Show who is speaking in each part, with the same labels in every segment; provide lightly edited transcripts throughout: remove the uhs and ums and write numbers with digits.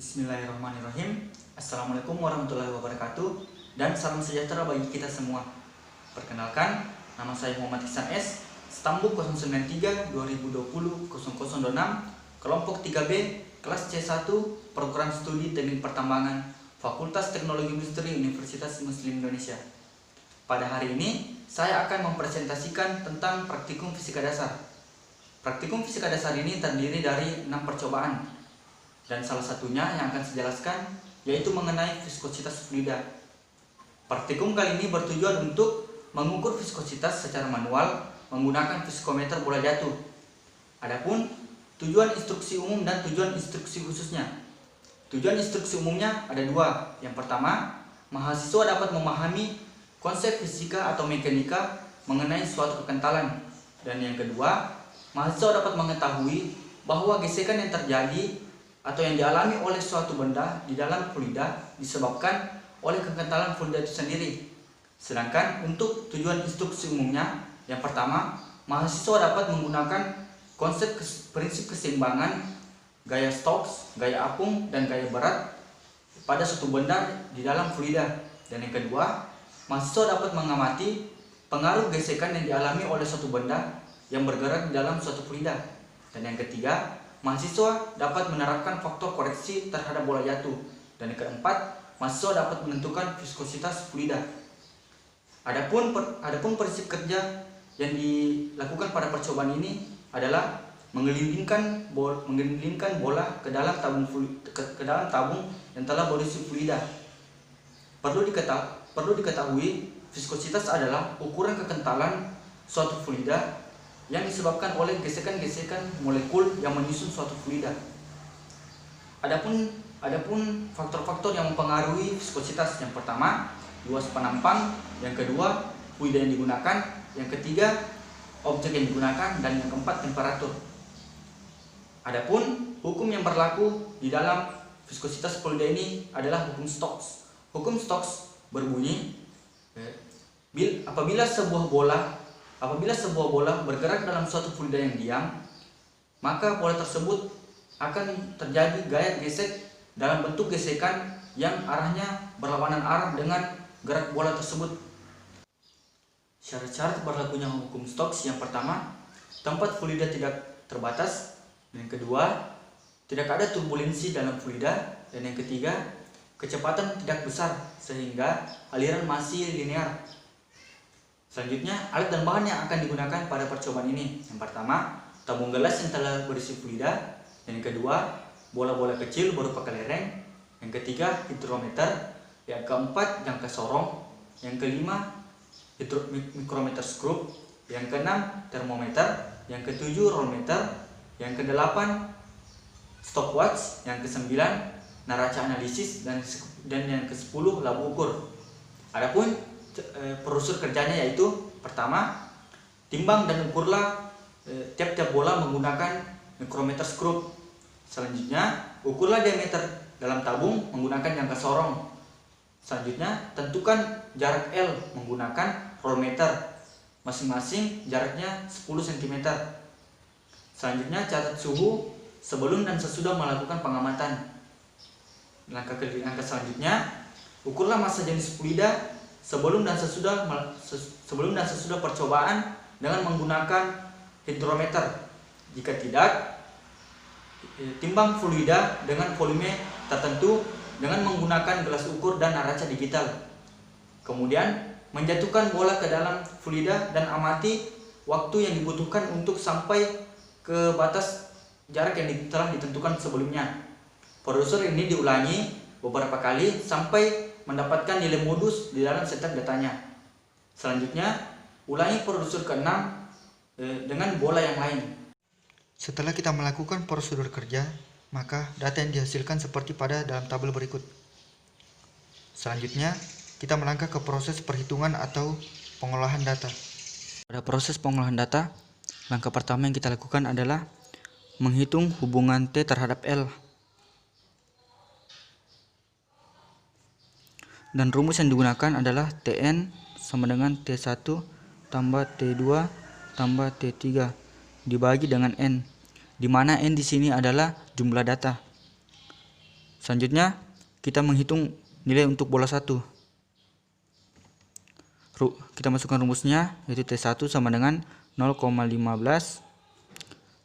Speaker 1: Bismillahirrahmanirrahim. Assalamualaikum warahmatullahi wabarakatuh. Dan salam sejahtera bagi kita semua. Perkenalkan, nama saya Muhammad Ihsan S, Stambuk 093 2020 0026, kelompok 3B, kelas C1, program studi teknik pertambangan, Fakultas Teknologi Industri Universitas Muslim Indonesia. Pada hari ini, saya akan mempresentasikan tentang praktikum fisika dasar. Praktikum fisika dasar ini terdiri dari 6 percobaan. Dan salah satunya yang akan saya jelaskan yaitu mengenai viskositas fluida. Praktikum kali ini bertujuan untuk mengukur viskositas secara manual menggunakan viskometer bola jatuh. Adapun tujuan instruksi umum dan tujuan instruksi khususnya. Tujuan instruksi umumnya ada 2. Yang pertama, mahasiswa dapat memahami konsep fisika atau mekanika mengenai suatu kekentalan. Dan yang kedua, mahasiswa dapat mengetahui bahwa gesekan yang terjadi atau yang dialami oleh suatu benda di dalam fluida disebabkan oleh kekentalan fluida itu sendiri. Sedangkan untuk tujuan instruksi umumnya, yang pertama, mahasiswa dapat menggunakan konsep prinsip keseimbangan gaya Stokes, gaya apung, dan gaya berat pada suatu benda di dalam fluida. Dan yang kedua, mahasiswa dapat mengamati pengaruh gesekan yang dialami oleh suatu benda yang bergerak di dalam suatu fluida. Dan yang ketiga, mahasiswa dapat menerapkan faktor koreksi terhadap bola jatuh. Dan yang keempat, mahasiswa dapat menentukan viskositas fluida. Adapun prinsip kerja yang dilakukan pada percobaan ini adalah menggelindingkan bola ke dalam tabung yang telah berisi fluida. Perlu diketahui, viskositas adalah ukuran kekentalan suatu fluida yang disebabkan oleh gesekan-gesekan molekul yang menyusun suatu fluida. Adapun faktor-faktor yang mempengaruhi viskositas, yang pertama, luas penampang, yang kedua, fluida yang digunakan, yang ketiga, objek yang digunakan, dan yang keempat, temperatur. Adapun hukum yang berlaku di dalam viskositas fluida ini adalah hukum Stokes. Hukum Stokes berbunyi, apabila sebuah bola bergerak dalam suatu fluida yang diam, maka bola tersebut akan terjadi gaya gesek dalam bentuk gesekan yang arahnya berlawanan arah dengan gerak bola tersebut. Syarat-syarat berlakunya hukum Stokes, yang pertama, tempat fluida tidak terbatas. Yang kedua, tidak ada turbulensi dalam fluida. Dan yang ketiga, kecepatan tidak besar sehingga aliran masih linear. Selanjutnya, alat dan bahan yang akan digunakan pada percobaan ini. Yang pertama, tabung gelas yang telah berisi fluida. Yang kedua, bola-bola kecil berupa kelereng. Yang ketiga, hidrometer. Yang keempat, jangka sorong. Yang kelima, mikrometer skrup. Yang keenam, termometer. Yang ketujuh, rolmeter. Yang kedelapan, stopwatch. Yang kesembilan, neraca analisis. Dan yang ke-10, labu ukur. Adapun prosedur kerjanya yaitu, pertama, timbang dan ukurlah tiap-tiap bola menggunakan mikrometer skrup. Selanjutnya, ukurlah diameter dalam tabung menggunakan jangka sorong. Selanjutnya, tentukan jarak L menggunakan rolmeter. Masing-masing jaraknya 10 cm. Selanjutnya, catat suhu sebelum dan sesudah melakukan pengamatan. Langkah selanjutnya, ukurlah massa jenis fluida sebelum dan sesudah percobaan dengan menggunakan hidrometer. Jika tidak, timbang fluida dengan volume tertentu dengan menggunakan gelas ukur dan neraca digital. Kemudian, menjatuhkan bola ke dalam fluida dan amati waktu yang dibutuhkan untuk sampai ke batas jarak yang telah ditentukan sebelumnya. Prosedur ini diulangi beberapa kali sampai mendapatkan nilai modus di dalam setiap datanya. Selanjutnya, ulangi prosedur ke-6 dengan bola yang lain. Setelah kita melakukan prosedur kerja, maka data yang dihasilkan seperti pada dalam tabel berikut. Selanjutnya, kita melangkah ke proses perhitungan atau pengolahan data. Pada proses pengolahan data, langkah pertama yang kita lakukan adalah menghitung hubungan T terhadap L. Dan rumus yang digunakan adalah Tn sama dengan T1 tambah T2 tambah T3 dibagi dengan N, di mana N di sini adalah jumlah data. Selanjutnya kita menghitung nilai untuk bola 1. Kita masukkan rumusnya, yaitu T1 sama dengan 0,15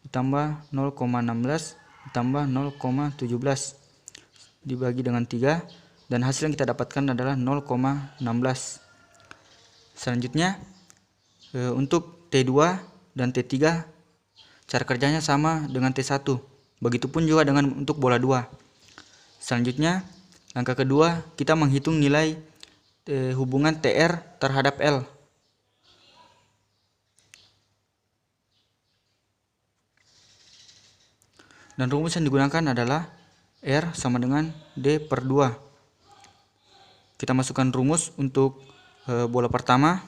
Speaker 1: ditambah 0,16 ditambah 0,17 dibagi dengan 3, dan hasil yang kita dapatkan adalah 0,16. Selanjutnya untuk T2 dan T3 cara kerjanya sama dengan T1. Begitupun juga dengan untuk bola 2. Selanjutnya langkah kedua, kita menghitung nilai hubungan TR terhadap L. Dan rumus yang digunakan adalah R sama dengan D per 2. Kita masukkan rumus untuk bola pertama,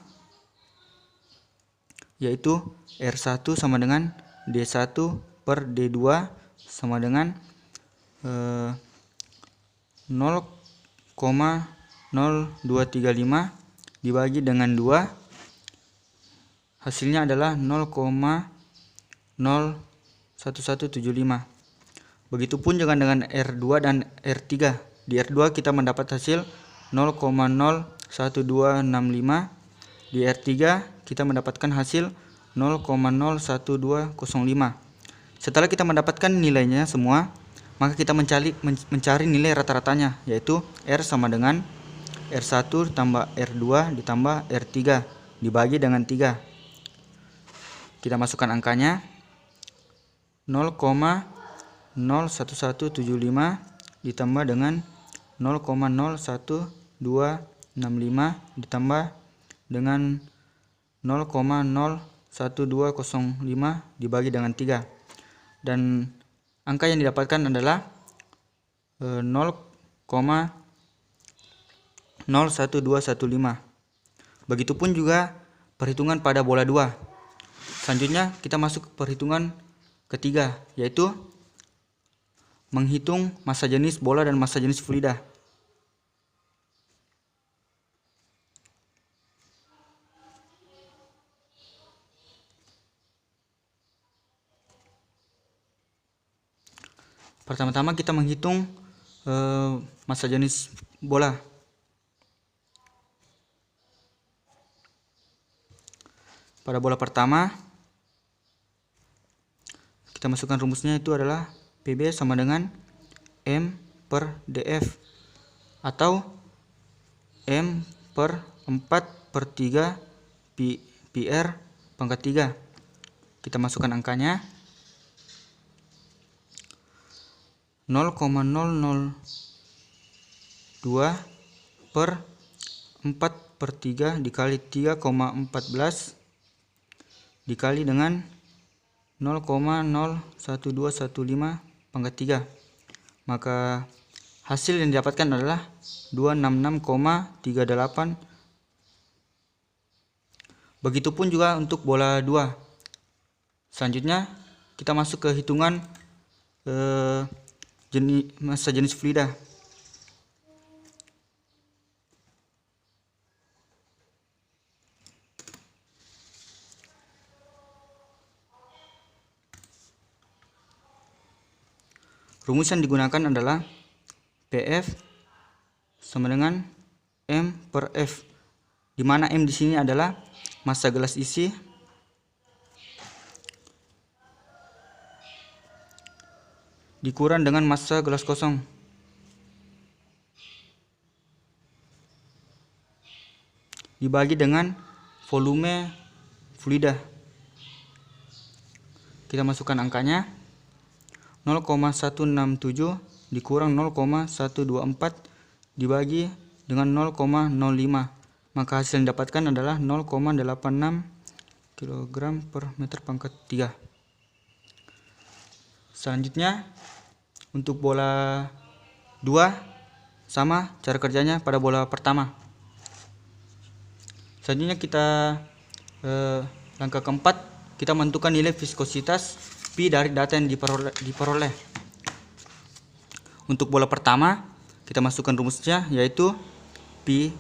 Speaker 1: yaitu R1 sama dengan D1 per D2 sama dengan 0,0235 dibagi dengan 2, hasilnya adalah 0,01175. Begitupun juga dengan R2 dan R3. Di R2 kita mendapat hasil 0,01265. Di R3 kita mendapatkan hasil 0,01205. Setelah kita mendapatkan nilainya semua, maka kita mencari nilai rata-ratanya, yaitu R sama dengan R1 ditambah R2 ditambah R3 dibagi dengan 3. Kita masukkan angkanya, 0,01175 ditambah dengan 0,01265 ditambah dengan 0,01205 dibagi dengan 3, dan angka yang didapatkan adalah 0,01215. Begitupun juga perhitungan pada bola 2. Selanjutnya kita masuk ke perhitungan ketiga, yaitu menghitung massa jenis bola dan massa jenis fluida. Pertama-tama kita menghitung massa jenis bola. Pada bola pertama, kita masukkan rumusnya, itu adalah PB sama dengan M per DF atau M per 4 per 3 PR pangkat 3. Kita masukkan angkanya, 0,002 per 4 per 3 dikali 3,14 dikali dengan 0,01215 pangkat 3. Maka hasil yang didapatkan adalah 266,38. Begitupun juga untuk bola 2. Selanjutnya kita masuk ke hitungan massa jenis fluida. Rumus yang digunakan adalah PF sama dengan M per F, di mana M di sini adalah massa gelas isi dikurang dengan massa gelas kosong dibagi dengan volume fluida. Kita masukkan angkanya, 0,167 dikurang 0,124 dibagi dengan 0,05, maka hasil yang didapatkan adalah 0,86 kg per meter pangkat 3. Selanjutnya untuk bola 2 sama cara kerjanya pada bola pertama. Selanjutnya kita langkah keempat, kita menentukan nilai viskositas Pi dari data yang diperoleh. Untuk bola pertama kita masukkan rumusnya, yaitu Pi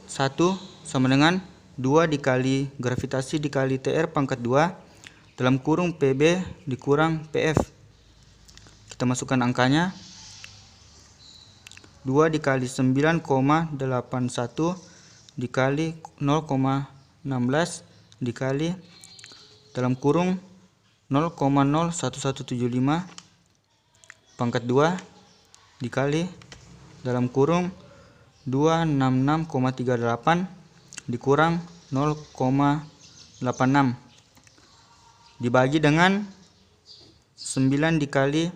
Speaker 1: 1 sama dengan 2 dikali gravitasi dikali TR pangkat 2 dalam kurung PB dikurang PF. Kita masukkan angkanya, 2 dikali 9,81 dikali 0,16 dikali dalam kurung 0,01175 pangkat 2 dikali dalam kurung 266,38 dikurang 0,86 dibagi dengan 9 dikali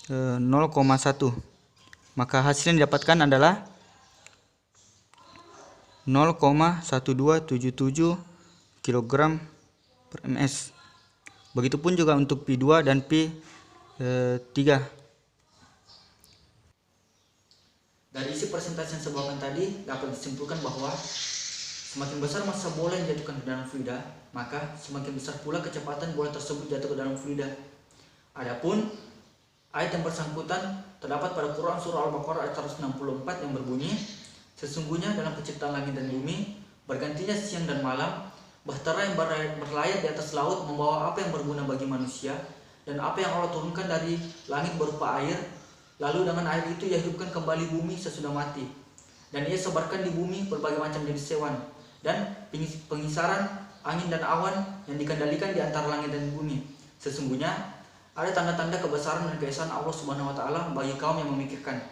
Speaker 1: 0,1, maka hasil yang didapatkan adalah 0,1277 kg per ms. Begitupun juga untuk Pi2 dan Pi3. Dari isi persentase yang sebelumnya tadi dapat disimpulkan bahwa semakin besar massa bola yang dijatuhkan ke dalam fluida, maka semakin besar pula kecepatan bola tersebut jatuh ke dalam fluida. Adapun ayat yang bersangkutan terdapat pada Quran surah Al-Baqarah ayat 164 yang berbunyi, sesungguhnya dalam penciptaan langit dan bumi, bergantinya siang dan malam, bahtera yang berlayar di atas laut membawa apa yang berguna bagi manusia, dan apa yang Allah turunkan dari langit berupa air, lalu dengan air itu ia hidupkan kembali bumi sesudah mati. Dan ia sebarkan di bumi berbagai macam jenis hewan, dan pengisaran angin dan awan yang dikendalikan di antara langit dan bumi. Sesungguhnya ada tanda-tanda kebesaran dan keesaan Allah Subhanahu wa Ta'ala bagi kaum yang memikirkan.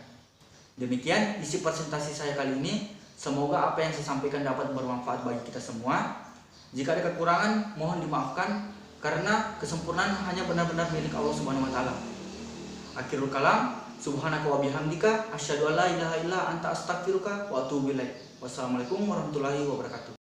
Speaker 1: Demikian isi presentasi saya kali ini. Semoga apa yang saya sampaikan dapat bermanfaat bagi kita semua. Jika ada kekurangan, mohon dimaafkan, karena kesempurnaan hanya benar-benar milik Allah Subhanahu wa Ta'ala. Akhirul kalam, subhanaka wa bihamdika, asyhadu an la ilaha illa anta astaghfiruka wa atubu ilaik. Wassalamualaikum warahmatullahi wabarakatuh.